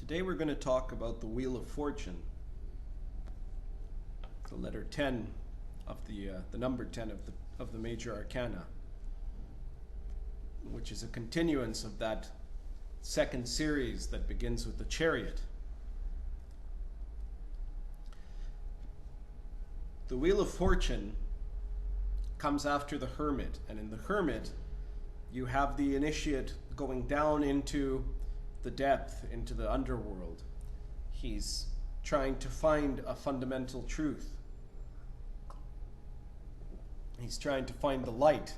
Today we're going to talk about the Wheel of Fortune, the letter 10 of the number 10 of the major arcana, which is a continuance of that second series that begins with the Chariot. The Wheel of Fortune comes after the Hermit, and in the Hermit you have the initiate going down into the depth, into the underworld. He's trying to find a fundamental truth. He's trying to find the light,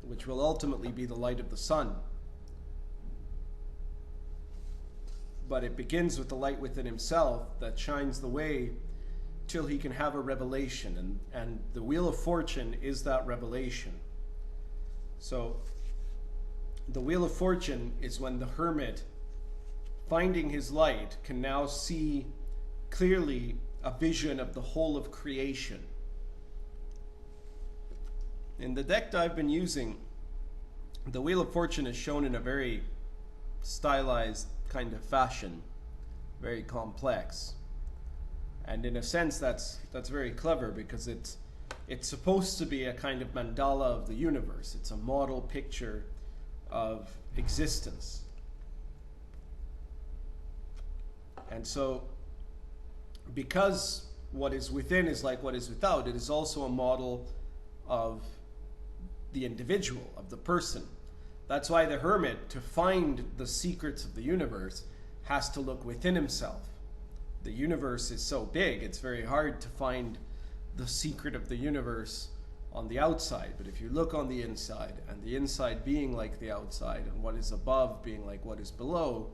which will ultimately be the light of the sun. But it begins with the light within himself that shines the way till he can have a revelation, and the Wheel of Fortune is that revelation. So the Wheel of Fortune is when the hermit, finding his light, can now see clearly a vision of the whole of creation. In the deck that I've been using, the Wheel of Fortune is shown in a very stylized kind of fashion, very complex. And in a sense that's very clever, because it's supposed to be a kind of mandala of the universe. It's a model picture of existence. And so, because what is within is like what is without, it is also a model of the individual, of the person. That's why the hermit, to find the secrets of the universe, has to look within himself. The universe is so big, it's very hard to find the secret of the universe on the outside. But if you look on the inside, and the inside being like the outside, and what is above being like what is below,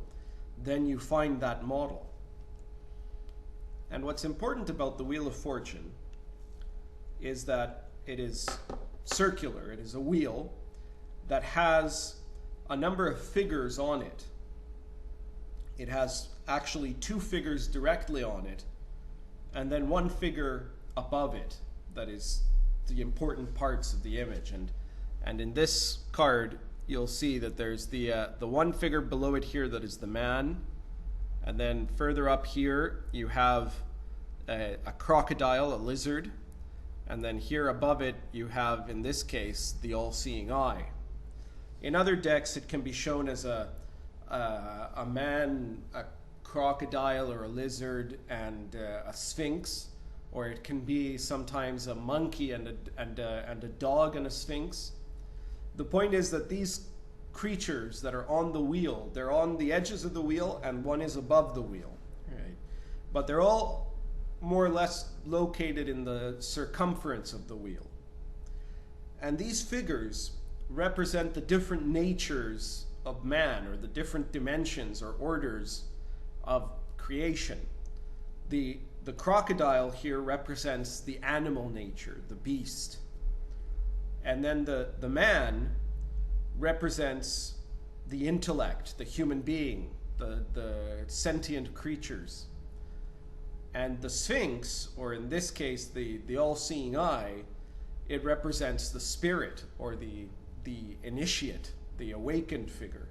then you find that model. And what's important about the Wheel of Fortune is that it is circular. It is a wheel that has a number of figures on it. It has actually two figures directly on it, and then one figure above it that is the important parts of the image. And in this card you'll see that there's the one figure below it here that is the man, and then further up here you have a crocodile, a lizard, and then here above it you have, in this case, the all-seeing eye. In other decks it can be shown as a man, a crocodile, or a lizard, and a sphinx, or it can be sometimes a monkey and a dog and a sphinx. The point is that these creatures that are on the wheel, they're on the edges of the wheel, and one is above the wheel, right? But they're all more or less located in the circumference of the wheel. And these figures represent the different natures of man, or the different dimensions or orders of creation. The crocodile here represents the animal nature, the beast. And then the man represents the intellect, the human being, the sentient creatures. And the sphinx, or in this case the all-seeing eye, it represents the spirit, or the initiate, the awakened figure.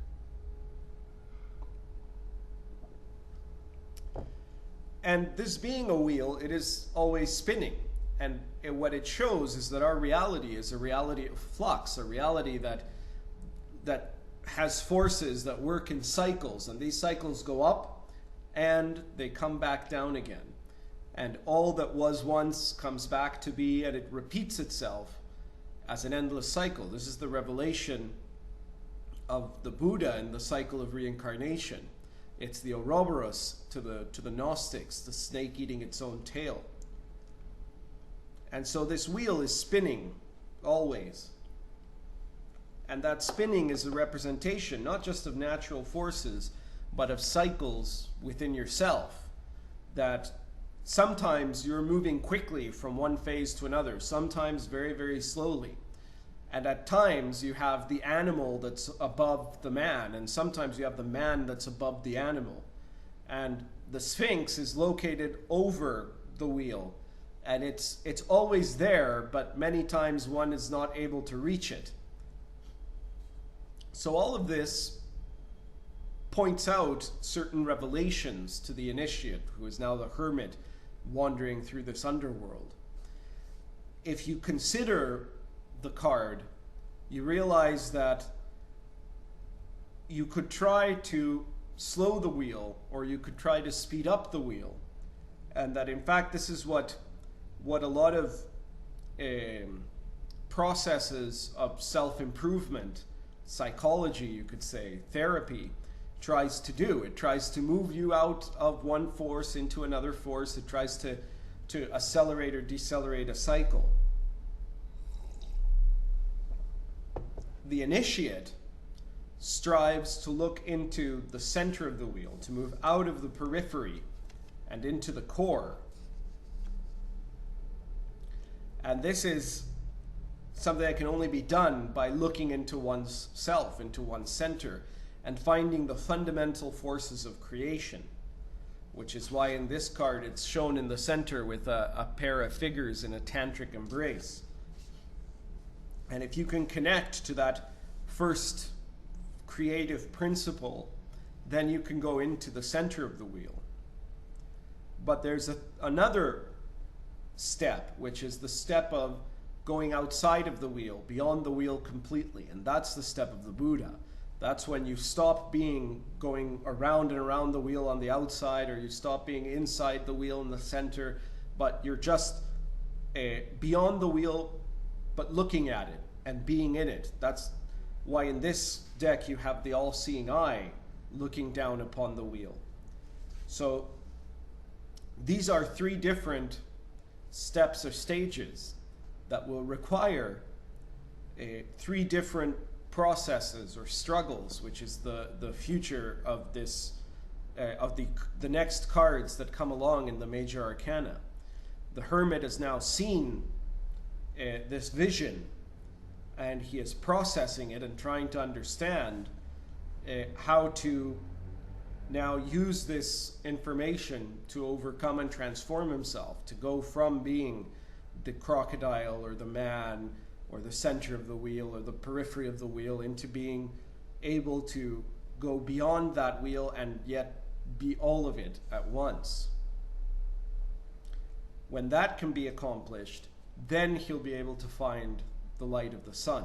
And this being a wheel, it is always spinning. And what it shows is that our reality is a reality of flux, a reality that has forces that work in cycles. And these cycles go up and they come back down again. And all that was once comes back to be, and it repeats itself as an endless cycle. This is the revelation of the Buddha in the cycle of reincarnation. It's the Ouroboros to the Gnostics, the snake eating its own tail. And so this wheel is spinning always. And that spinning is a representation not just of natural forces, but of cycles within yourself. That sometimes you're moving quickly from one phase to another, sometimes very, very slowly. And at times you have the animal that's above the man, and sometimes you have the man that's above the animal. And the Sphinx is located over the wheel, and it's always there, but many times one is not able to reach it. So all of this points out certain revelations to the initiate, who is now the hermit wandering through this underworld. If you consider the card, you realize that you could try to slow the wheel, or you could try to speed up the wheel, and that in fact this is what a lot of processes of self-improvement, psychology, you could say, therapy, tries to do. It tries to move you out of one force into another force. It tries to accelerate or decelerate a cycle. The initiate strives to look into the center of the wheel, to move out of the periphery and into the core. And this is something that can only be done by looking into one's self, into one's center, and finding the fundamental forces of creation, which is why in this card it's shown in the center with a pair of figures in a tantric embrace. And if you can connect to that first creative principle, then you can go into the center of the wheel. But there's another step, which is the step of going outside of the wheel, beyond the wheel completely, and that's the step of the Buddha. That's when you stop going around and around the wheel on the outside, or you stop being inside the wheel in the center, but you're just beyond the wheel, but looking at it and being in it. That's why in this deck you have the all-seeing eye looking down upon the wheel. So these are three different steps or stages that will require three different processes or struggles, which is the future of this of the next cards that come along in the major arcana. The hermit has now seen this vision, and he is processing it and trying to understand how to now use this information to overcome and transform himself, to go from being the crocodile or the man or the center of the wheel or the periphery of the wheel into being able to go beyond that wheel and yet be all of it at once. When that can be accomplished, then he'll be able to find the light of the sun.